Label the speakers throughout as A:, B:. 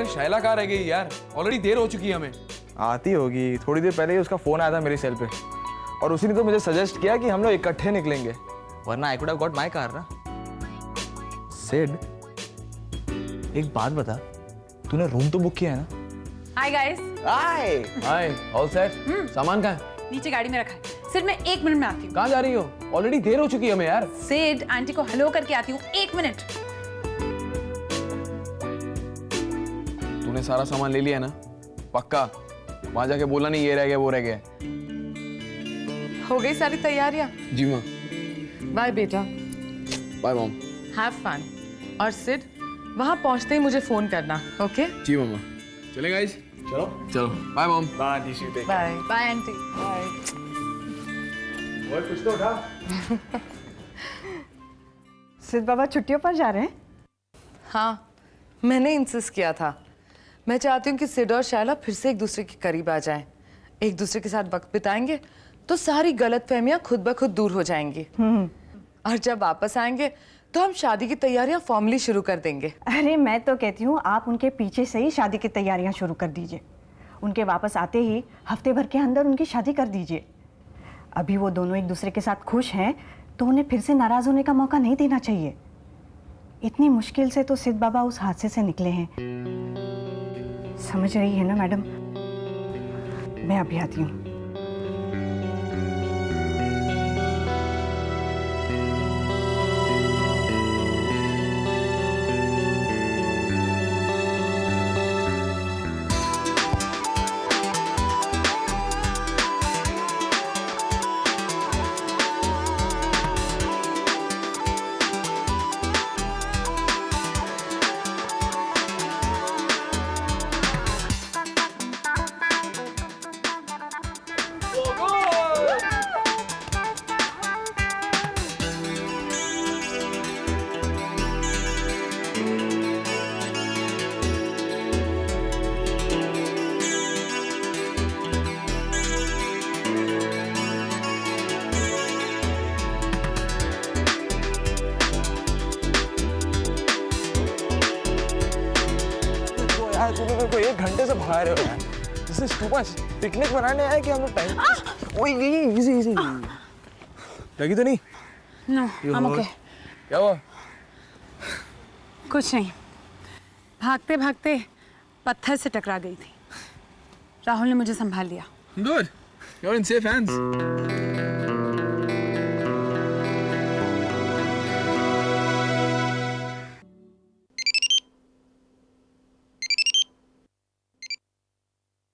A: शैला कहाँ रह गई यार? ऑलरेडी देर हो चुकी है हमें।
B: आती होगी, थोड़ी देर पहले ही उसका फोन आया था मेरी सेल पे और उसी ने तो मुझे सजेस्ट किया कि हम लोग इकट्ठे निकलेंगे, वरना I could have got my car ना। सिड, एक बात बता, तूने रूम तो बुक किया है ना?
C: Hi guys.
A: Hi, all set? सामान कहाँ है?
C: नीचे गाड़ी में रखा है। सिड मैं 1 मिनट में आती हूँ।
A: कहाँ जा रही हो? ऑलरेडी देर हो चुकी है हमें यार।
C: सिड, आंटी को हेलो करके आती हूँ, 1 मिनट।
A: तूने सारा सामान ले लिया ना? पक्का? वहां जाके बोला नहीं ये रह गया वो रह गया।
D: हो गई सारी तैयारियां?
A: जी माँ।
D: बाय बेटा।
A: Bye mom.
D: Have fun. और सिड, वहां पहुंचते ही मुझे फोन करना, ओके?
A: जी मम्मा। चले गाइस?
B: चलो
A: चलो bye mom.
B: Bye Nishi, take
D: bye
C: bye aunty.
D: Bye.
B: और कुछ तो उठा।
E: सिद्ध बाबा छुट्टियों पर जा रहे हैं?
D: हाँ, मैंने इंसिस्ट किया था। मैं चाहती हूँ कि सिड और शैला फिर से एक दूसरे के करीब आ जाएं। एक दूसरे के साथ वक्त बिताएंगे तो सारी गलतफहमियां खुद ब खुद दूर हो जाएंगी। और जब वापस आएंगे तो हम शादी की तैयारियां फॉर्मली शुरू कर देंगे।
E: अरे मैं तो कहती हूँ आप उनके पीछे से ही शादी की तैयारियां शुरू कर दीजिए। उनके वापस आते ही हफ्ते भर के अंदर उनकी शादी कर दीजिए। अभी वो दोनों एक दूसरे के साथ खुश हैं तो उन्हें फिर से नाराज होने का मौका नहीं देना चाहिए। इतनी मुश्किल से तो सिद्ध बाबा उस हादसे से निकले हैं। समझ रही है ना मैडम? मैं अभी आती हूँ।
B: तुम मेरे को 1 घंटे से भगा रहे हो यार। This is too much। Picnic मनाने आए कि हम लोग टाइम। ओए इजी इजी। लगी तो नहीं?
C: No, I am okay.
A: क्या हुआ?
C: कुछ नहीं, भागते भागते पत्थर से टकरा गई थी। राहुल ने मुझे संभाल लिया।
A: Good. You're in safe hands.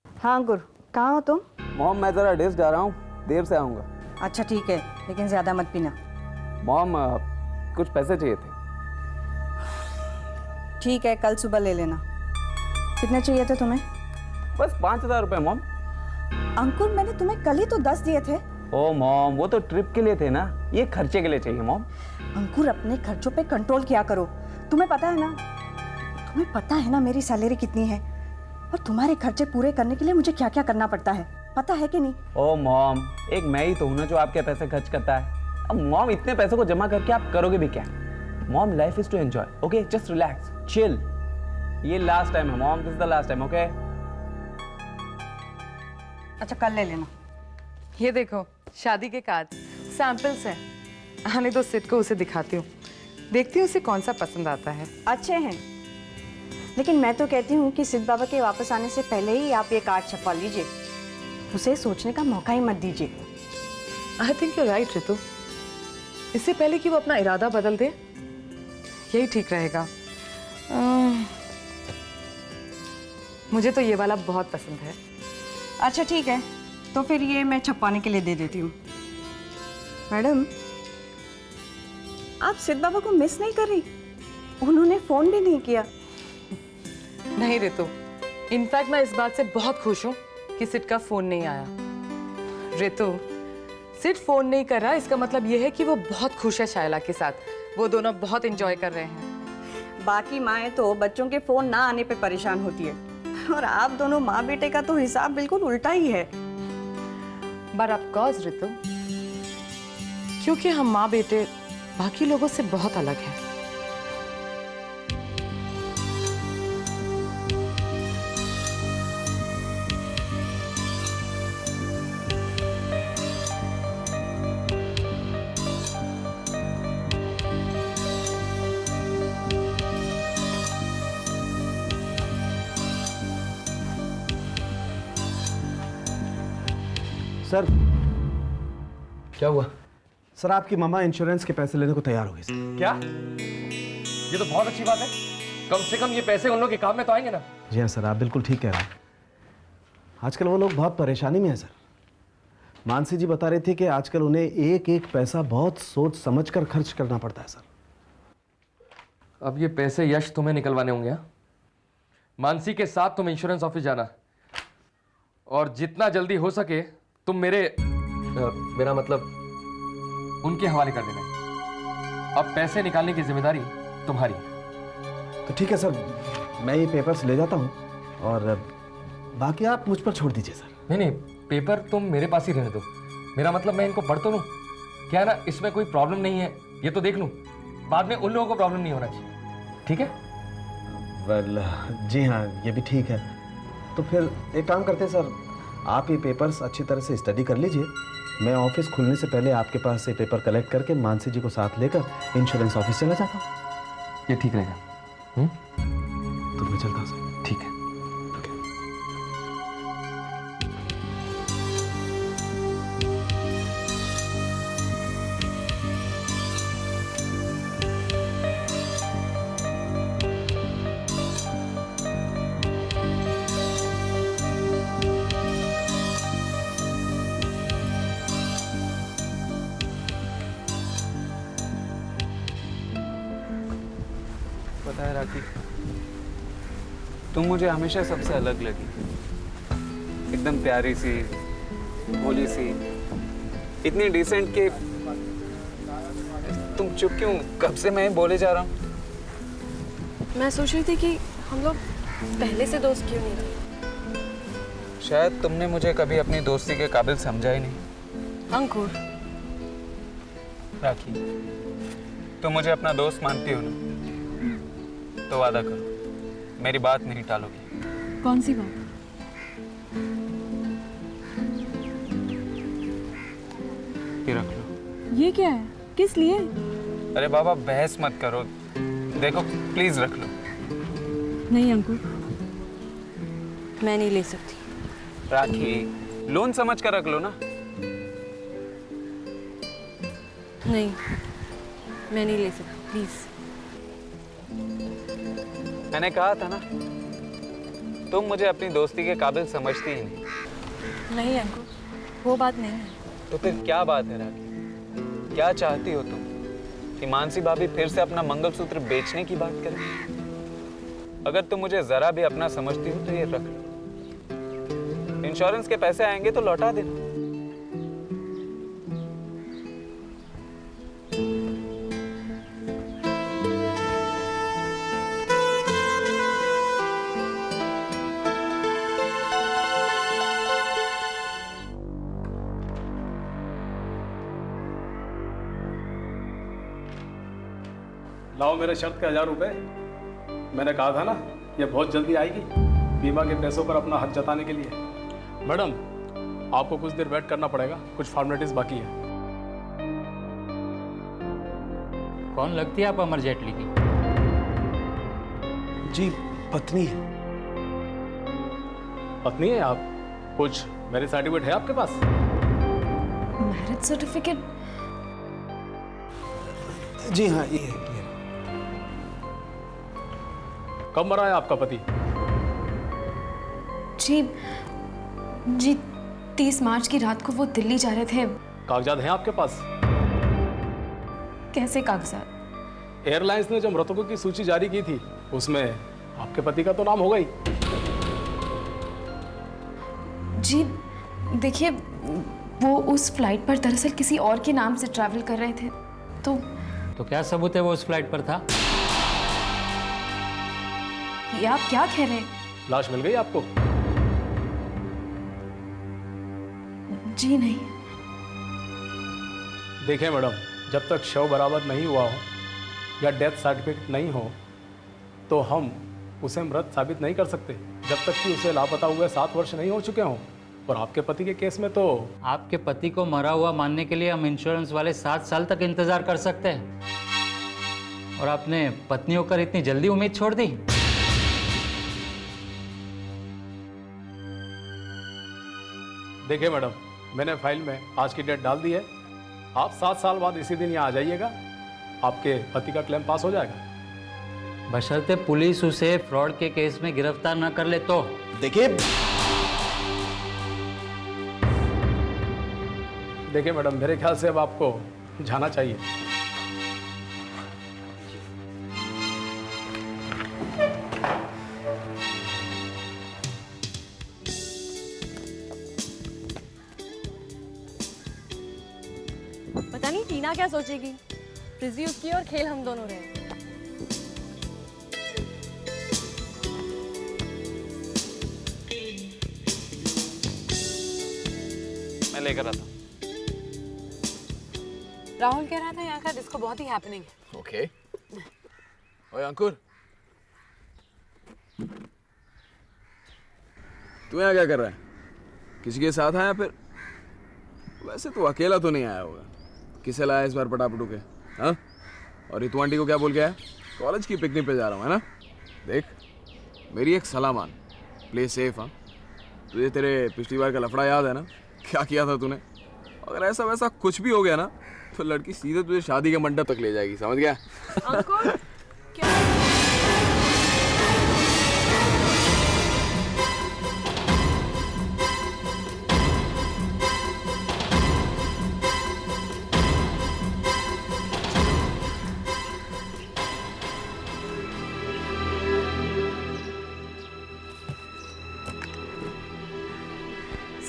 E: हाँ अंकुर, कहाँ हो तुम?
F: मॉम मैं ज़रा डेस्क जा रहा हूँ, देर से आऊँगा।
E: अच्छा ठीक है, लेकिन ज़्यादा मत पीना।
F: मॉम कुछ पैसे चाहिए थे।
E: ठीक है, कल सुबह ले लेना। कितने चाहिए थे तुम्हें?
F: बस 5,000 रुपये मॉम।
E: अंकुर मैंने तुम्हें कल ही तो 10 दिए थे।
F: ओ मॉम वो तो ट्रिप के लिए थे ना, ये खर्चे के लिए चाहिए मॉम।
E: अंकुर अपने खर्चों पे कंट्रोल किया करो। तुम्हें पता है ना मेरी सैलरी कितनी है और तुम्हारे खर्चे पूरे करने के लिए मुझे क्या क्या करना पड़ता है, पता है कि नहीं?
F: ओ मॉम एक मैं ही तो हूँ ना जो आपके पैसे खर्च करता है। अब मॉम इतने पैसों को जमा करके आप करोगे भी क्या? Mom life is to enjoy, okay? Just relax, chill. ये लास्ट टाइम है mom, this is the last time, okay?
E: अच्छा कल ले लेना।
D: ये देखो शादी के कार्ड सैंपल्स हैं। आने दो सिड को, उसे दिखाती हूँ, देखती हूँ उसे कौन सा पसंद आता है।
E: अच्छे हैं, लेकिन मैं तो कहती हूँ कि सिद्ध बाबा के वापस आने से पहले ही आप ये कार्ड छपवा लीजिए। उसे सोचने का मौका ही मत दीजिए।
D: I think you right Ritu. इससे पहले कि वो अपना इरादा बदल दे, यही ठीक रहेगा। मुझे तो ये वाला बहुत पसंद है।
E: अच्छा ठीक है, तो फिर ये मैं छपवाने के लिए दे देती हूँ। मैडम आप सिद्ध बाबा को मिस नहीं कर रही? उन्होंने फोन भी नहीं किया।
D: नहीं रितु, इनफैक्ट मैं इस बात से बहुत खुश हूँ कि सिड का फोन नहीं आया। रितु, सिड फोन नहीं कर रहा, इसका मतलब ये है कि वो बहुत खुश है शायला के साथ। वो दोनों बहुत एंजॉय कर रहे हैं।
E: बाकी माएँ तो बच्चों के फोन ना आने पे परेशान होती है, और आप दोनों माँ बेटे का तो हिसाब बिल्कुल उल्टा ही है।
D: बट ऑफ कोर्स रितु, क्योंकि हम माँ बेटे बाकी लोगों से बहुत अलग हैं।
G: सर
A: क्या हुआ?
G: सर आपकी मामा इंश्योरेंस के पैसे लेने को तैयार हो गई सर।
H: क्या? ये तो बहुत अच्छी बात है। कम से कम ये पैसे उन लोगों के काम में तो आएंगे ना।
G: जी हाँ सर, आप बिल्कुल ठीक कह रहे हैं। आजकल वो लोग बहुत परेशानी में है सर। मानसी जी बता रहे थे कि आजकल उन्हें एक एक पैसा बहुत सोच समझ कर खर्च करना पड़ता है सर।
H: अब ये पैसे यश तुम्हें निकलवाने होंगे। हाँ? मानसी के साथ तुम इंश्योरेंस ऑफिस जाना और जितना जल्दी हो सके तुम मेरा मतलब उनके हवाले कर देना। अब पैसे निकालने की जिम्मेदारी तुम्हारी।
G: तो ठीक है सर, मैं ये पेपर्स ले जाता हूँ और बाकी आप मुझ पर छोड़ दीजिए सर।
H: नहीं नहीं, पेपर तुम मेरे पास ही रहने दो। मेरा मतलब मैं इनको पढ़ तो लूँ। क्या है ना, इसमें कोई प्रॉब्लम नहीं है ये तो देख लूँ, बाद में उन लोगों को प्रॉब्लम नहीं होना चाहिए। ठीक है?
G: वेल जी हाँ, ये भी ठीक है। तो फिर एक काम करते हैं सर, आप ये पेपर्स अच्छी तरह से स्टडी कर लीजिए। मैं ऑफिस खुलने से पहले आपके पास से पेपर कलेक्ट करके मानसी जी को साथ लेकर इंश्योरेंस ऑफिस चला जाता हूँ।
H: ये ठीक रहेगा।
G: तो मैं चलता हूँ सर।
H: ठीक है।
A: पता है राखी, तुम मुझे हमेशा सबसे अलग लगी। एकदम प्यारी सी, भोली सी, इतनी डिसेंट कि तुम चुप क्यों? कब से मैं बोले जा रहा हूँ।
I: मैं सोच रही थी कि हम लोग पहले से दोस्त क्यों नहीं थे।
A: शायद तुमने मुझे कभी अपनी दोस्ती के काबिल समझा ही नहीं।
I: अंकुर,
A: राखी, तुम मुझे अपना दोस्त मानती हो ना? तो वादा करो, मेरी बात नहीं टालोगी।
C: कौन सी बात?
A: ये रख लो।
C: ये क्या है? किस लिए?
A: अरे बाबा, बहस मत करो। देखो प्लीज रख लो।
C: नहीं अंकुर,
I: मैं नहीं ले सकती।
A: राखी, लोन समझ कर रख लो ना।
I: नहीं, मैं नहीं ले सकती, प्लीज।
A: मैंने कहा था ना, तुम मुझे अपनी दोस्ती के काबिल समझती ही नहीं।
I: नहीं अंकुर, वो बात नहीं है।
A: तो फिर क्या बात है राखी? क्या चाहती हो तुम? कि मानसी भाभी फिर से अपना मंगलसूत्र बेचने की बात करें? अगर तुम मुझे जरा भी अपना समझती हो तो ये रख लो। इंश्योरेंस के पैसे आएंगे तो लौटा देना।
J: लाओ मेरे शर्त के 1000 रुपए। मैंने कहा था ना, ये बहुत जल्दी आएगी बीमा के पैसों पर अपना हक जताने के लिए। मैडम, आपको कुछ देर वेट करना पड़ेगा, कुछ फॉर्मेलिटीज बाकी है।
K: कौन लगती है आप अमर जेटली की?
G: जी पत्नी है।
J: पत्नी है आप? कुछ मैरिज सर्टिफिकेट है आपके पास?
I: Marriage certificate?
G: जी हाँ, ये है।
J: कब मरा है आपका पति?
I: जी 30 मार्च की रात को वो दिल्ली जा रहे थे।
J: कागजात हैं आपके पास?
I: कैसे कागजात?
J: एयरलाइंस ने जो मृतकों की सूची जारी की थी उसमें आपके पति का तो नाम होगा ही।
I: जी देखिए, वो उस फ्लाइट पर दरअसल किसी और के नाम से ट्रैवल कर रहे थे।
K: तो क्या सबूत है वो उस फ्लाइट पर था?
I: ये आप क्या कह रहे हैं?
J: लाश मिल गई आपको?
I: जी नहीं।
J: देखिए मैडम, जब तक शव बरामद नहीं हुआ हो या डेथ सर्टिफिकेट नहीं हो तो हम उसे मृत साबित नहीं कर सकते जब तक कि उसे लापता हुए 7 वर्ष नहीं हो चुके हों। और आपके पति के केस में तो
K: आपके पति को मरा हुआ मानने के लिए हम इंश्योरेंस वाले 7 साल तक इंतजार कर सकते हैं, और आपने पत्नी होकर इतनी जल्दी उम्मीद छोड़ दी?
J: देखिए मैडम, मैंने फाइल में आज की डेट डाल दी है। आप 7 साल बाद इसी दिन यहाँ आ जाइएगा, आपके पति का क्लेम पास हो जाएगा।
K: बशर्ते पुलिस उसे फ्रॉड के केस में गिरफ्तार न कर ले तो।
J: देखिए मैडम, मेरे ख्याल से अब आपको जाना चाहिए।
L: पता नहीं टीना क्या सोचेगी। फ्रिजी उसकी और खेल हम दोनों रहे।
A: मैं लेकर आता हूँ।
C: राहुल कह रहा था यहाँ का डिस्को बहुत ही हैपनिंग है।
B: ओके। ओए अंकुर, तू यहाँ क्या कर रहा है? किसी के साथ आया फिर? वैसे तू अकेला तो नहीं आया होगा। किसे लाया इस बार पटापटू के? हाँ? और रितु आंटी को क्या बोल के आया? कॉलेज की पिकनिक पे जा रहा हूँ, है ना? देख, मेरी एक सलाह मान, प्ले सेफ। हाँ, तुझे तेरे पिछली बार का लफड़ा याद है ना? क्या किया था तूने? अगर ऐसा वैसा कुछ भी हो गया ना तो लड़की सीधे तुझे शादी के मंडप तक ले जाएगी, समझ गया?
L: अंकुर, क्या?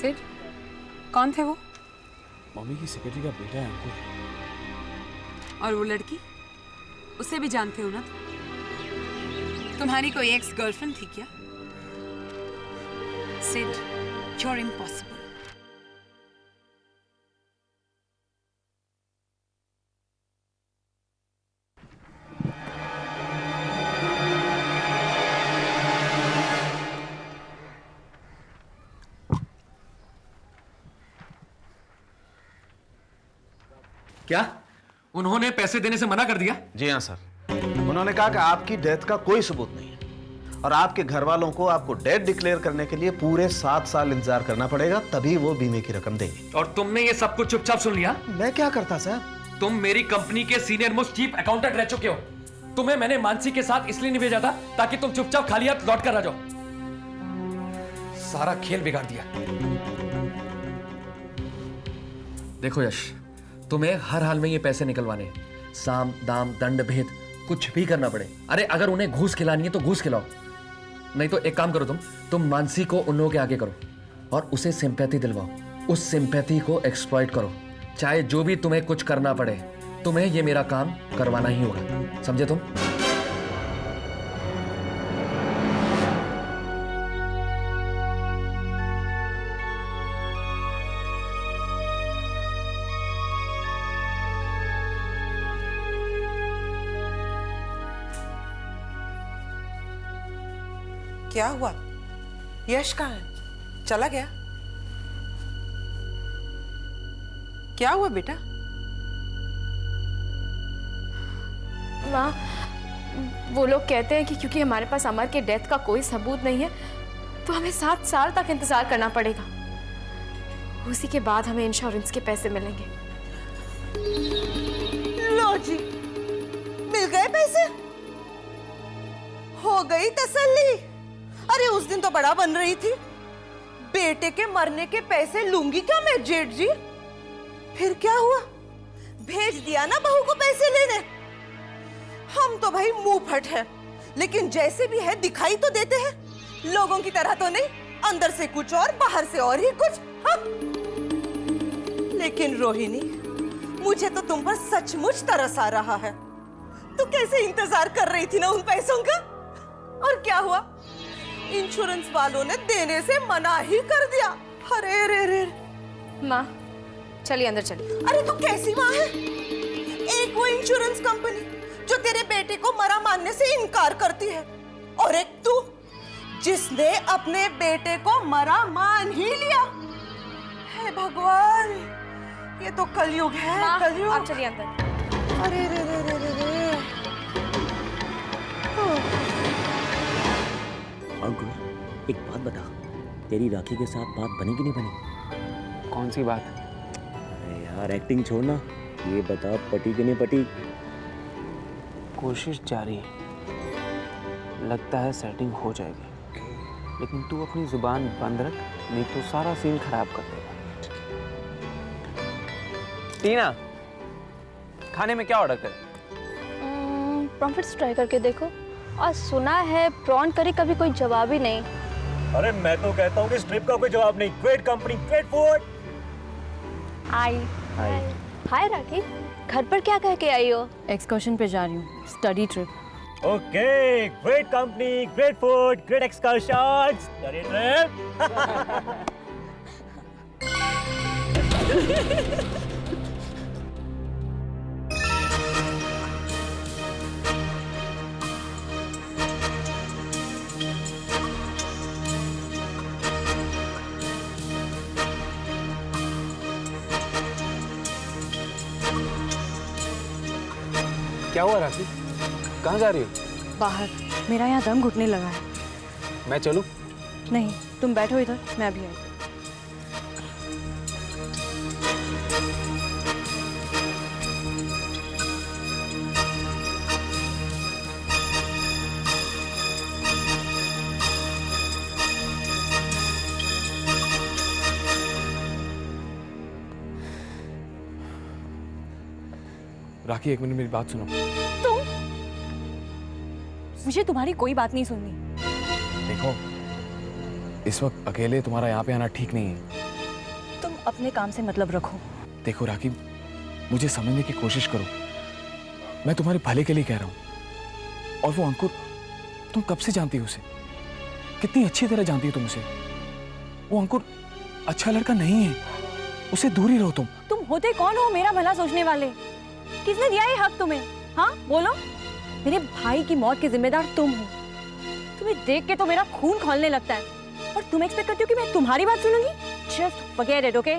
C: सिड, कौन थे वो?
B: मम्मी की सेक्रेटरी का बेटा है अंकुर।
C: और वो लड़की, उसे भी जानते हो ना? तुम्हारी कोई एक्स गर्लफ्रेंड थी क्या? Sid, you're impossible.
H: क्या उन्होंने पैसे देने से मना कर दिया?
G: जी हाँ सर, उन्होंने कहा कि आपकी डेथ का कोई सबूत नहीं है और आपके घर वालों को आपको डेथ डिक्लेयर करने के लिए पूरे 7 साल इंतजार करना पड़ेगा, तभी वो बीमे की रकम देंगे।
H: और तुमने ये सब कुछ चुपचाप सुन लिया?
G: मैं क्या करता सर?
H: तुम मेरी कंपनी के सीनियर मोस्ट चीफ अकाउंटेंट रह चुके हो। तुम्हें मैंने मानसी के साथ इसलिए नहीं भेजा था ताकि तुम चुपचाप खाली हाथ लौट कर आ जाओ। सारा खेल बिगाड़ दिया। देखो यश, तुम्हें हर हाल में ये पैसे निकलवाने, साम दाम दंड भेद कुछ भी करना पड़े। अरे अगर उन्हें घूस खिलानी है तो घूस खिलाओ, नहीं तो एक काम करो, तुम मानसी को उन लोगों के आगे करो और उसे सिंपैथी दिलवाओ। उस सिंपैथी को एक्सप्लॉइट करो, चाहे जो भी तुम्हें कुछ करना पड़े, तुम्हें ये मेरा काम करवाना ही होगा, समझे तुम?
M: क्या हुआ? यश कहाँ है? चला गया? क्या हुआ बेटा?
I: माँ, वो लोग कहते हैं कि क्योंकि हमारे पास अमर के डेथ का कोई सबूत नहीं है तो हमें 7 साल तक इंतजार करना पड़ेगा। उसी के बाद हमें इंश्योरेंस के पैसे मिलेंगे।
M: लो जी, मिल गए पैसे, हो गई तसल्ली। अरे उस दिन तो बड़ा बन रही थी, बेटे के मरने के पैसे लूंगी क्या मैं जेठ जी? फिर क्या हुआ? भेज दिया ना बहू को पैसे लेने। हम तो भाई मुंह फट है, लेकिन जैसे भी है दिखाई तो देते हैं, लोगों की तरह तो नहीं, अंदर से कुछ और बाहर से और ही कुछ। हाँ? लेकिन रोहिणी, मुझे तो तुम पर सचमुच तरस आ रहा है। तू कैसे इंतजार कर रही थी ना उन पैसों का, और क्या हुआ? इंश्योरेंस वालों ने देने से मना ही कर दिया। अरे रे रे।
I: माँ चलिए अंदर चलिए।
M: अरे तू कैसी माँ है? एक वो इंश्योरेंस कंपनी जो तेरे बेटे को मरा मानने से इनकार करती है, और एक तू जिसने अपने बेटे को मरा मान ही लिया। हे भगवान, ये तो कलयुग है। कलयुग।
I: आप चलिए अंदर।
M: अरे रे रे रे रे रे।
N: अंकुर, एक बात बता, तेरी राखी के साथ बात बनी कि नहीं बनी?
A: कौन सी बात?
N: अरे यार एक्टिंग छोड़ना, ये बता पटी कि नहीं पटी?
A: कोशिश जारी है, लगता है सेटिंग हो जाएगी, लेकिन तू अपनी जुबान बंद रख, नहीं तो सारा सीन खराब कर देगा। टीना, खाने में क्या ऑर्डर करें?
L: प्रॉन्फ्लेट्स ट्राई करके देखो। और सुना है प्रॉन करी कभी कोई जवाब ही नहीं।
N: अरे मैं तो कहता हूँ कि इस ट्रिप का कोई जवाब नहीं। Great company, great food.
L: Hi hi Rakhi, घर पर क्या कह के आई हो? एक्सकर्शन पे जा रही हूँ, study trip.
N: Okay, great company, great food, great excursion, study trip.
A: क्या हुआ राखी, कहाँ जा रही हो?
L: बाहर, मेरा यहाँ दम घुटने लगा है।
A: मैं चलूं?
L: नहीं, तुम बैठो इधर, मैं अभी आई।
B: राखी, एक मिनट मेरी बात सुनो।
L: तुम? मुझे तुम्हारी कोई बात नहीं सुननी।
B: देखो, इस वक्त अकेले तुम्हारा यहाँ पे आना ठीक नहीं है।
L: तुम अपने काम से मतलब रखो।
B: देखो राखी, मुझे समझने की कोशिश करो, मैं तुम्हारे भले के लिए कह रहा हूँ। और वो अंकुर, तुम कब से जानती हो उसे? कितनी अच्छी तरह जानती हो तुम उसे। वो अंकुर अच्छा लड़का नहीं है, उसे दूर ही रहो तुम।
L: तुम होते कौन हो मेरा भला सोचने वाले? किसने दिया ये हक तुम्हें? हाँ बोलो। मेरे भाई की मौत के जिम्मेदार तुम हो। तुम्हें देख के तो मेरा खून खौलने लगता है, और तुम एक्सपेक्ट करती हो कि मैं तुम्हारी बात सुनूंगी? Just forget it, okay?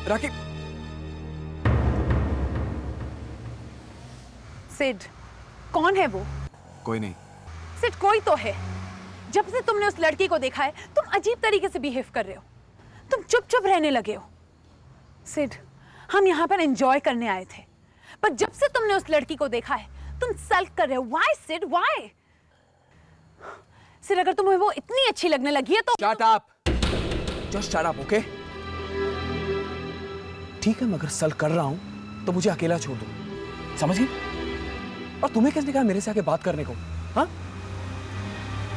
B: Rakhi,
C: Sid, कौन है वो?
B: कोई नहीं।
C: सिड, कोई तो है। जब से तुमने उस लड़की को देखा है, तुम अजीब तरीके से बिहेव कर रहे हो। तुम चुप चुप रहने लगे हो। सिड, हम यहाँ पर एंजॉय करने आए थे, पर जब से तुमने उस लड़की को देखा है, तुम सल्क कर रहे हो। Why Sid, why? सिड, अगर तुम्हें वो इतनी अच्छी लगने लगी है तो
B: shut up, just shut up, okay? ठीक है, मैं अगर सल्क कर रहा हूं तो मुझे अकेला छोड़ दो, समझ गई? और तुम्हें किसने कहा मेरे से आके बात करने को? हाँ,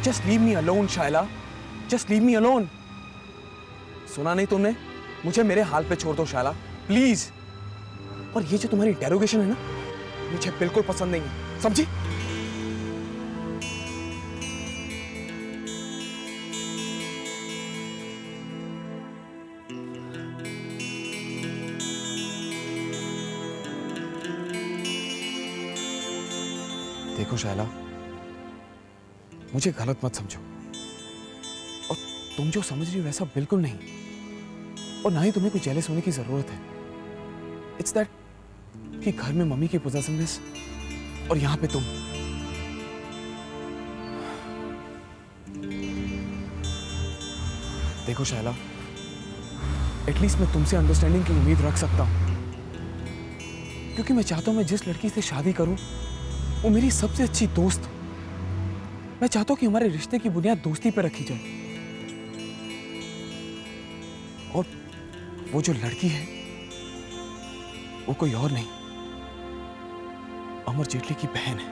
B: just leave me alone Shayla, just leave me alone. सुना नहीं तुमने? मुझे मेरे हाल पे छोड़ दो शायला, प्लीज। और ये जो तुम्हारी इंटेरोगेशन है ना, मुझे बिल्कुल पसंद नहीं है, समझी? देखो शायला, मुझे गलत मत समझो, और तुम जो समझ रही हो वैसा बिल्कुल नहीं, और ना ही तुम्हें कोई जेलस होने की जरूरत है। इट्स दैट कि घर में मम्मी की पोजेसिवनेस और यहां पे तुम। देखो शायला, एटलीस्ट मैं तुमसे अंडरस्टैंडिंग की उम्मीद रख सकता हूं, क्योंकि मैं चाहता हूं मैं जिस लड़की से शादी करूं वो मेरी सबसे अच्छी दोस्त। मैं चाहता हूं कि हमारे रिश्ते की बुनियाद दोस्ती पर रखी जाए, और वो जो लड़की है वो कोई और नहीं, अमर जेटली की बहन है।